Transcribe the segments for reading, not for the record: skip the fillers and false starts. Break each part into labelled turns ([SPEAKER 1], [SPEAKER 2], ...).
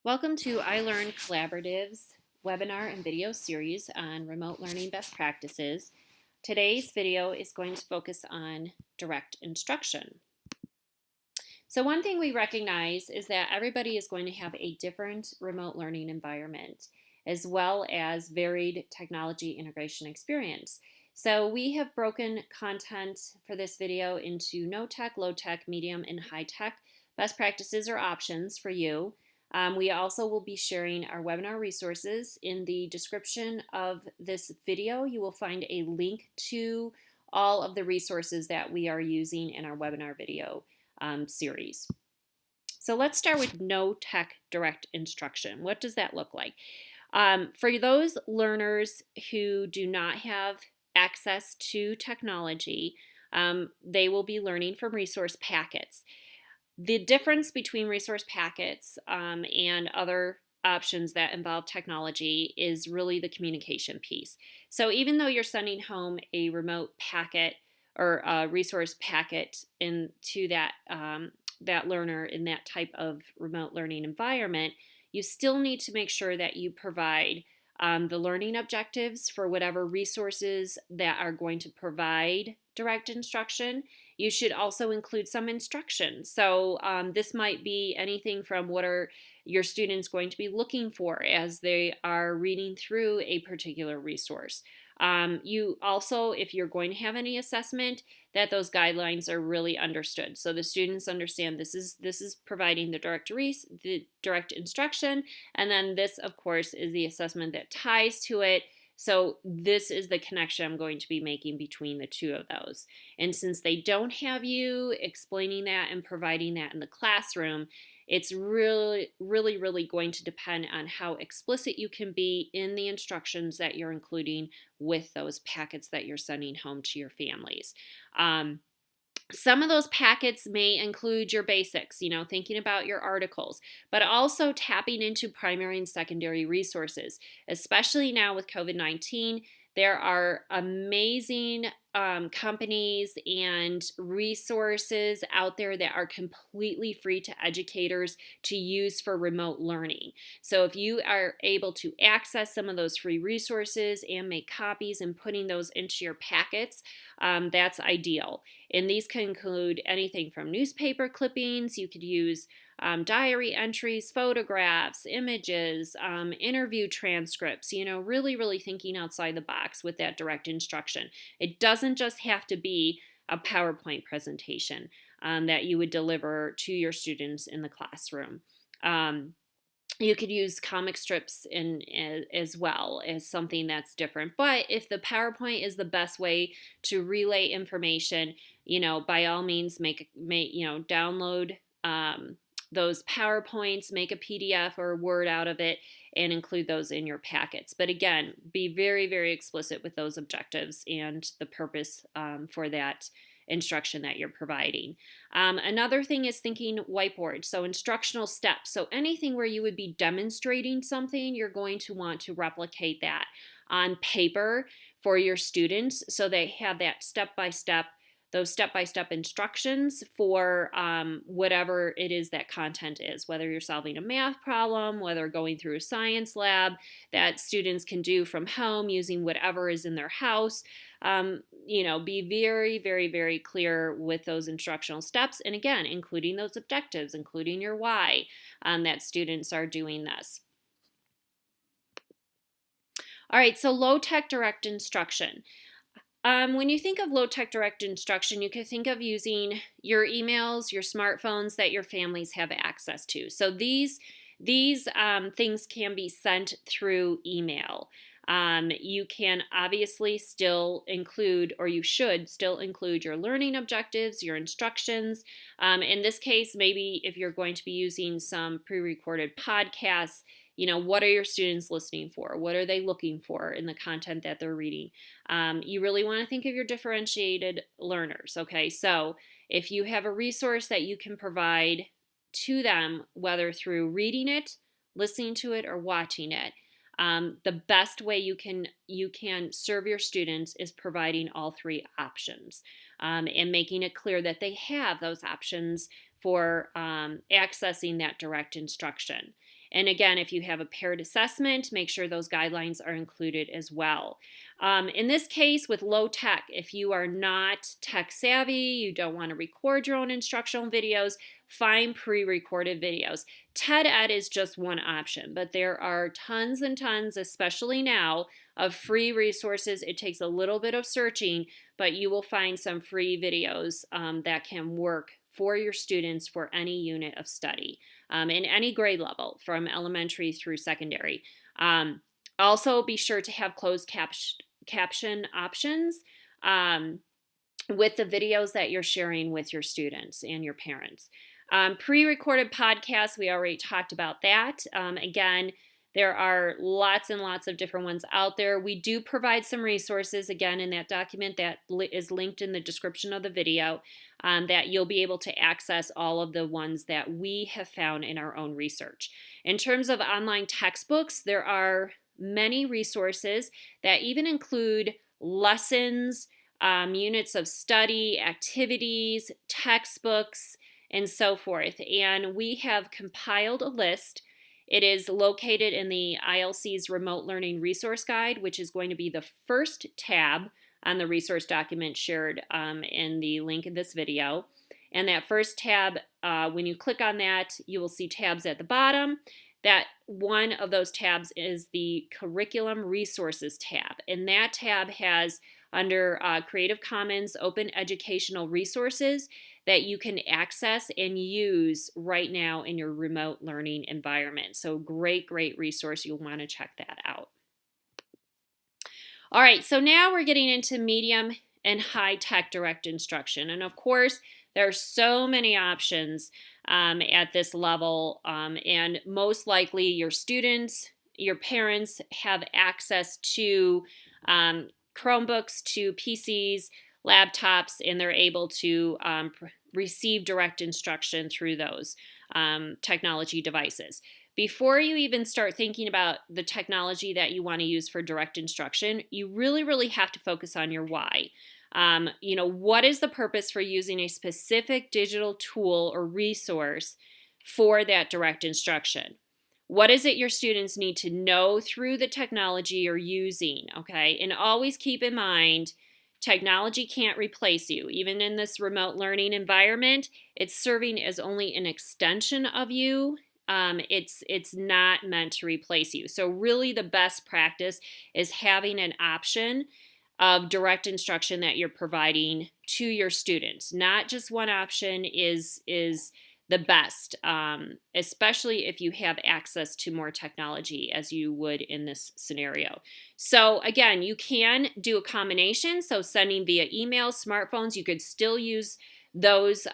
[SPEAKER 1] Welcome to iLearn Collaborative's webinar and video series on remote learning best practices. Today's video is going to focus on direct instruction. So one thing we recognize is that everybody is going to have a different remote learning environment as well as varied technology integration experience. So we have broken content for this video into no tech, low tech, medium, and high tech best practices or options for you. We also will be sharing our webinar resources. In the description of this video, you will find a link to all of the resources that we are using in our webinar video series. So let's start with no tech direct instruction. What does that look like? For those learners who do not have access to technology, they will be learning from resource packets. The difference between resource packets and other options that involve technology is really the communication piece. So even though you're sending home a remote packet or a resource packet into that learner in that type of remote learning environment, you still need to make sure that you provide the learning objectives for whatever resources that are going to provide direct instruction. You should also include some instruction. So this might be anything from what are your students going to be looking for as they are reading through a particular resource. You also, if you're going to have any assessment, that those guidelines are really understood. So the students understand this is providing the direct instruction, and then this, of course, is the assessment that ties to it. So this is the connection I'm going to be making between the two of those. And since they don't have you explaining that and providing that in the classroom, it's really going to depend on how explicit you can be in the instructions that you're including with those packets that you're sending home to your families. Some of those packets may include your basics, thinking about your articles, but also tapping into primary and secondary resources, especially now with COVID-19. There are amazing companies and resources out there that are completely free to educators to use for remote learning. So if you are able to access some of those free resources and make copies and putting those into your packets, that's ideal. And these can include anything from newspaper clippings. You could use diary entries, photographs, images, interview transcripts, really thinking outside the box with that direct instruction. It doesn't just have to be a PowerPoint presentation that you would deliver to your students in the classroom. You could use comic strips as well as something that's different. But if the PowerPoint is the best way to relay information, by all means, download those PowerPoints, make a PDF or a Word out of it, and include those in your packets. But again, be very explicit with those objectives and the purpose for that instruction that you're providing. Another thing is thinking whiteboard, so instructional steps. So anything where you would be demonstrating something, you're going to want to replicate that on paper for your students so they have that those step-by-step instructions for whatever it is that content is, whether you're solving a math problem, whether going through a science lab that students can do from home using whatever is in their house. Be very clear with those instructional steps. And again, including those objectives, including your why that students are doing this. All right, so low-tech direct instruction. When you think of low-tech direct instruction, you could think of using your emails, your smartphones that your families have access to. So these things can be sent through email. You can obviously still include, or you should still include, your learning objectives, your instructions. In this case, maybe if you're going to be using some pre-recorded podcasts, what are your students listening for? What are they looking for in the content that they're reading? You really want to think of your differentiated learners, okay? So if you have a resource that you can provide to them, whether through reading it, listening to it, or watching it, the best way you can serve your students is providing all three options and making it clear that they have those options for accessing that direct instruction. And again, if you have a paired assessment, make sure those guidelines are included as well. In this case, with low tech, if you are not tech savvy, you don't want to record your own instructional videos, find pre-recorded videos. TED Ed is just one option, but there are tons and tons, especially now, of free resources. It takes a little bit of searching, but you will find some free videos that can work for your students for any unit of study in any grade level, from elementary through secondary. Also, be sure to have closed caption options with the videos that you're sharing with your students and your parents. Pre-recorded podcasts, we already talked about that. Again, there are lots and lots of different ones out there. We do provide some resources, again, in that document that is linked in the description of the video, that you'll be able to access all of the ones that we have found in our own research. In terms of online textbooks, there are many resources that even include lessons, units of study, activities, textbooks, and so forth. And we have compiled a list. It is located in the ILC's Remote Learning Resource Guide, which is going to be the first tab on the resource document shared in the link in this video. And that first tab, when you click on that, you will see tabs at the bottom. That one of those tabs is the Curriculum Resources tab. And that tab has under Creative Commons Open Educational Resources that you can access and use right now in your remote learning environment. So great, great resource. You'll want to check that out. All right, so now we're getting into medium and high-tech direct instruction. And of course, there are so many options at this level, and most likely your students, your parents have access to Chromebooks, to PCs, laptops, and they're able to receive direct instruction through those technology devices. Before you even start thinking about the technology that you want to use for direct instruction, you really have to focus on your why. What is the purpose for using a specific digital tool or resource for that direct instruction? What is it your students need to know through the technology you're using, okay? And always keep in mind, technology can't replace you. Even in this remote learning environment, it's serving as only an extension of you. It's not meant to replace you. So really the best practice is having an option of direct instruction that you're providing to your students. Not just one option is the best, especially if you have access to more technology as you would in this scenario. So again, you can do a combination. So sending via email, smartphones, you could still use those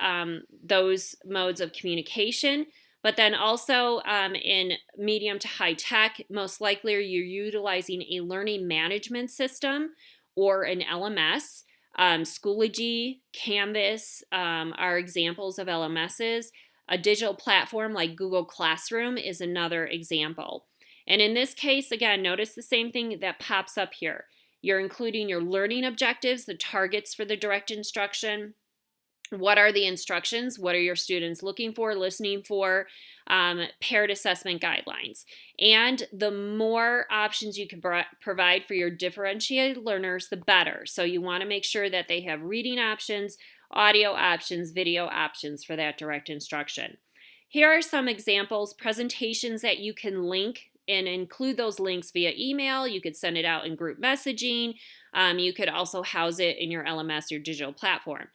[SPEAKER 1] modes of communication. But then also in medium to high tech, most likely you're utilizing a learning management system or an LMS. Schoology, Canvas are examples of LMSs. A digital platform like Google Classroom is another example. And in this case, again, notice the same thing that pops up here. You're including your learning objectives, the targets for the direct instruction. What are the instructions? What are your students looking for, listening for? Paired assessment guidelines. And the more options you can provide for your differentiated learners, the better. So you want to make sure that they have reading options, audio options, video options for that direct instruction. Here are some examples, presentations that you can link and include those links via email. You could send it out in group messaging. You could also house it in your LMS, your digital platform.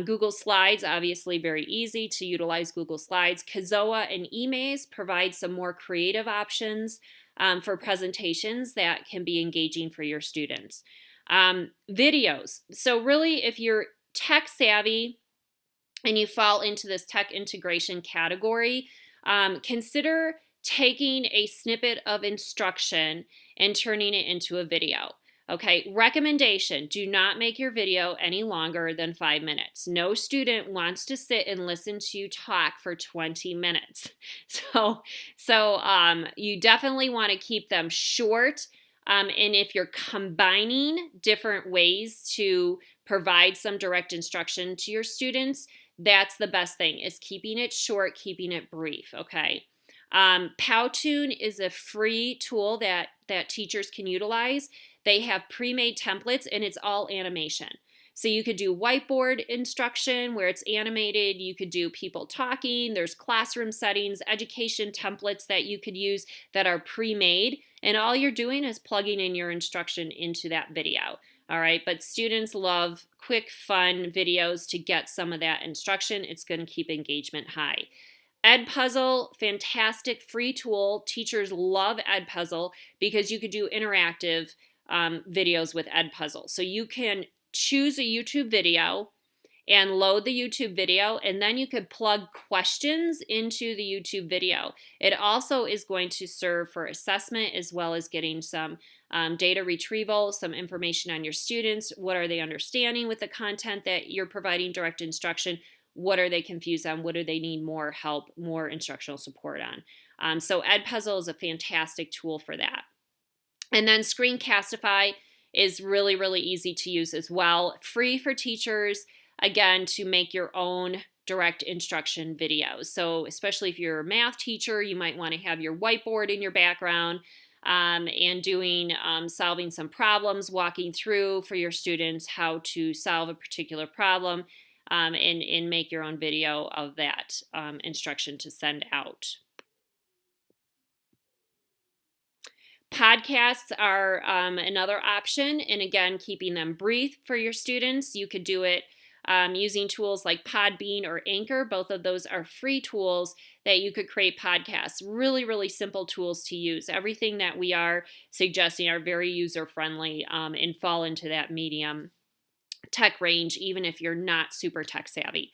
[SPEAKER 1] Google Slides, obviously very easy to utilize Google Slides. Kazoa and eMaze provide some more creative options for presentations that can be engaging for your students. Videos. So really, if you're tech savvy and you fall into this tech integration category, consider taking a snippet of instruction and turning it into a video. Okay, recommendation, do not make your video any longer than 5 minutes. No student wants to sit and listen to you talk for 20 minutes. So you definitely want to keep them short. And if you're combining different ways to provide some direct instruction to your students, that's the best thing, is keeping it short, keeping it brief, okay? Powtoon is a free tool that teachers can utilize. They have pre-made templates, and it's all animation. So you could do whiteboard instruction where it's animated. You could do people talking. There's classroom settings, education templates that you could use that are pre-made. And all you're doing is plugging in your instruction into that video. All right, but students love quick, fun videos to get some of that instruction. It's going to keep engagement high. Edpuzzle, fantastic free tool. Teachers love Edpuzzle because you could do interactive videos with Edpuzzle. So you can choose a YouTube video and load the YouTube video, and then you could plug questions into the YouTube video. It also is going to serve for assessment as well as getting some data retrieval, some information on your students. What are they understanding with the content that you're providing direct instruction? What are they confused on? What do they need more help, more instructional support on? So Edpuzzle is a fantastic tool for that. And then Screencastify is really, really easy to use as well. Free for teachers, again, to make your own direct instruction videos. So especially if you're a math teacher, you might want to have your whiteboard in your background and doing solving some problems, walking through for your students how to solve a particular problem, and make your own video of that instruction to send out. Podcasts are another option, and again, keeping them brief for your students. You could do it using tools like Podbean or Anchor. Both of those are free tools that you could create podcasts. Really, really simple tools to use. Everything that we are suggesting are very user-friendly and fall into that medium tech range, even if you're not super tech savvy.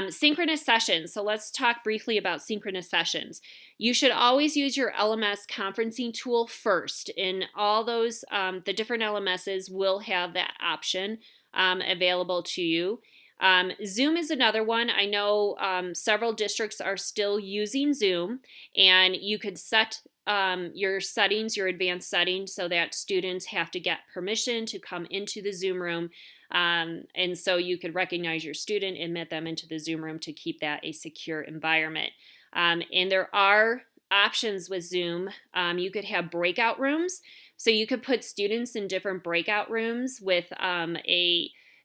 [SPEAKER 1] Synchronous sessions. So let's talk briefly about synchronous sessions. You should always use your LMS conferencing tool first. And all those, the different LMSs will have that option available to you. Zoom is another one. I know several districts are still using Zoom, and you could set your settings, your advanced settings, so that students have to get permission to come into the Zoom room. And so you could recognize your student, admit them into the Zoom room to keep that a secure environment. And there are options with Zoom. You could have breakout rooms. So you could put students in different breakout rooms with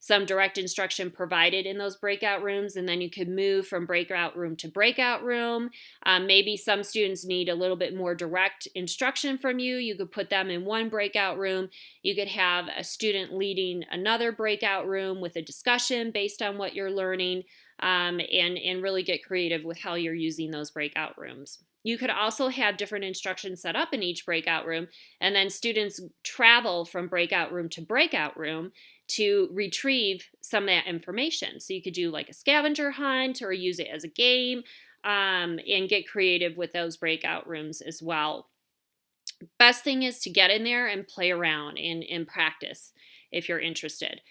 [SPEAKER 1] some direct instruction provided in those breakout rooms, and then you could move from breakout room to breakout room. Maybe some students need a little bit more direct instruction from you. You could put them in one breakout room. You could have a student leading another breakout room with a discussion based on what you're learning, and really get creative with how you're using those breakout rooms. You could also have different instructions set up in each breakout room, and then students travel from breakout room to breakout room to retrieve some of that information. So you could do like a scavenger hunt or use it as a game, and get creative with those breakout rooms as well. Best thing is to get in there and play around and practice if you're interested.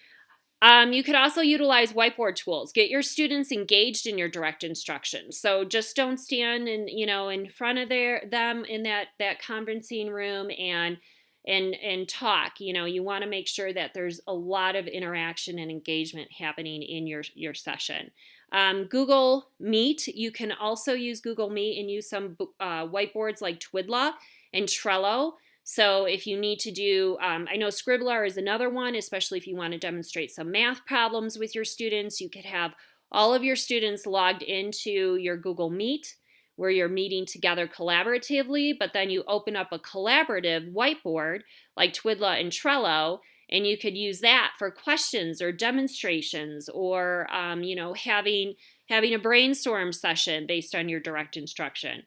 [SPEAKER 1] You could also utilize whiteboard tools. Get your students engaged in your direct instruction. So just don't stand in front of them in that conferencing room and talk. You want to make sure that there's a lot of interaction and engagement happening in your session. Google Meet. You can also use Google Meet and use some whiteboards like Twidla and Trello. So if you need to do, I know Scribbler is another one, especially if you want to demonstrate some math problems with your students. You could have all of your students logged into your Google Meet where you're meeting together collaboratively, but then you open up a collaborative whiteboard like Twidla and Trello, and you could use that for questions or demonstrations or having a brainstorm session based on your direct instruction.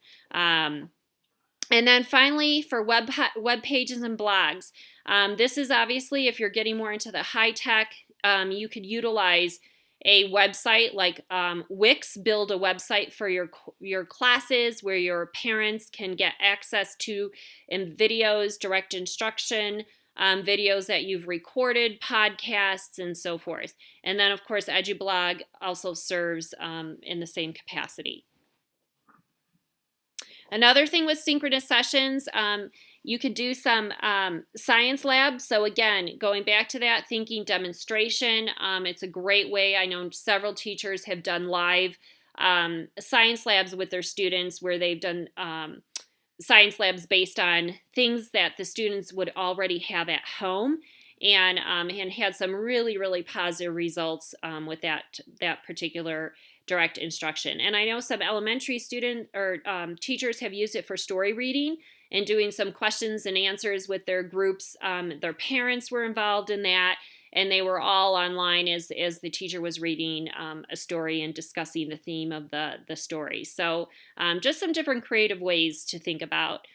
[SPEAKER 1] And then finally, for web pages and blogs, this is obviously if you're getting more into the high tech, you could utilize a website like Wix. Build a website for your classes where your parents can get access to videos, direct instruction, videos that you've recorded, podcasts, and so forth. And then, of course, EduBlog also serves in the same capacity. Another thing with synchronous sessions, you could do some science labs. So again, going back to that thinking demonstration, it's a great way. I know several teachers have done live science labs with their students where they've done science labs based on things that the students would already have at home, and had some really positive results with that particular direct instruction. And I know some elementary student or teachers have used it for story reading and doing some questions and answers with their groups. Their parents were involved in that, and they were all online as the teacher was reading a story and discussing the theme of the story. So just some different creative ways to think about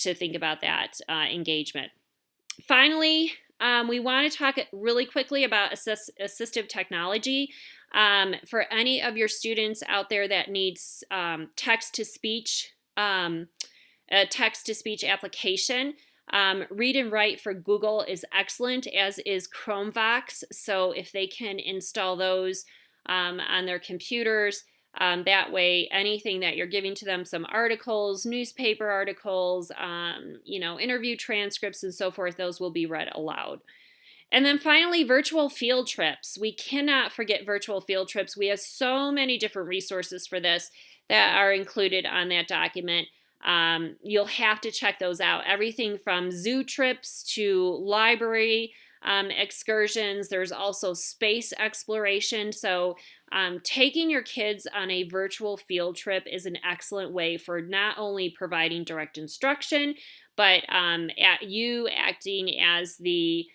[SPEAKER 1] that engagement. Finally, we want to talk really quickly about assistive technology. For any of your students out there that needs text-to-speech, a text-to-speech application, Read and Write for Google is excellent, as is Chromevox. So if they can install those on their computers, that way anything that you're giving to them, some articles, newspaper articles, interview transcripts and so forth, those will be read aloud. And then finally, virtual field trips. We cannot forget virtual field trips. We have so many different resources for this that are included on that document. You'll have to check those out. Everything from zoo trips to library excursions. There's also space exploration. So taking your kids on a virtual field trip is an excellent way for not only providing direct instruction, but you acting as the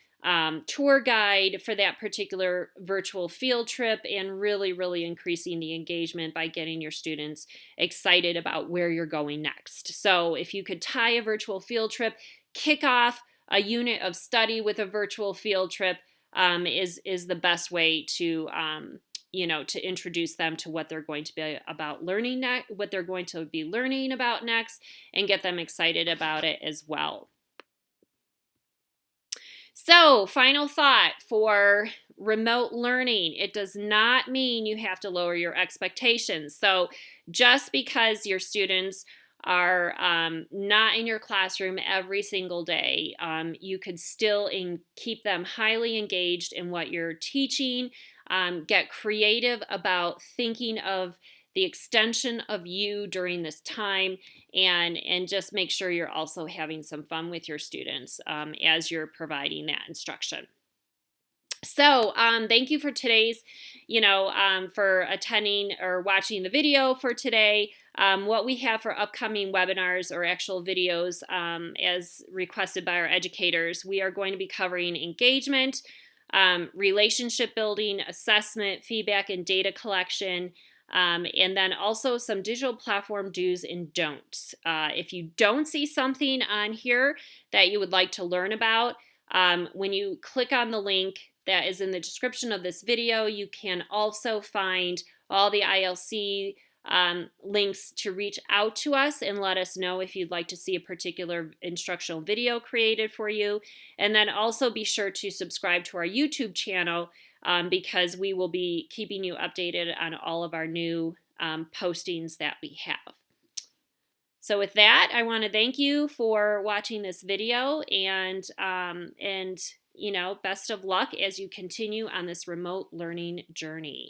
[SPEAKER 1] tour guide for that particular virtual field trip, and really increasing the engagement by getting your students excited about where you're going next. So if you could tie a virtual field trip, kick off a unit of study with a virtual field trip is the best way to to introduce them to what they're going to be about learning next, what they're going to be learning about next, and get them excited about it as well. So, final thought for remote learning. It does not mean you have to lower your expectations. So, just because your students are not in your classroom every single day, you could still keep them highly engaged in what you're teaching. Get creative about thinking of the extension of you during this time, and just make sure you're also having some fun with your students as you're providing that instruction. So thank you for today's, for attending or watching the video for today. What we have for upcoming webinars or actual videos as requested by our educators, we are going to be covering engagement, relationship building, assessment, feedback, and data collection. And then also some digital platform do's and don'ts. If you don't see something on here that you would like to learn about, when you click on the link that is in the description of this video, you can also find all the ILC links to reach out to us and let us know if you'd like to see a particular instructional video created for you. And then also be sure to subscribe to our YouTube channel because we will be keeping you updated on all of our new postings that we have. So with that, I want to thank you for watching this video, and best of luck as you continue on this remote learning journey.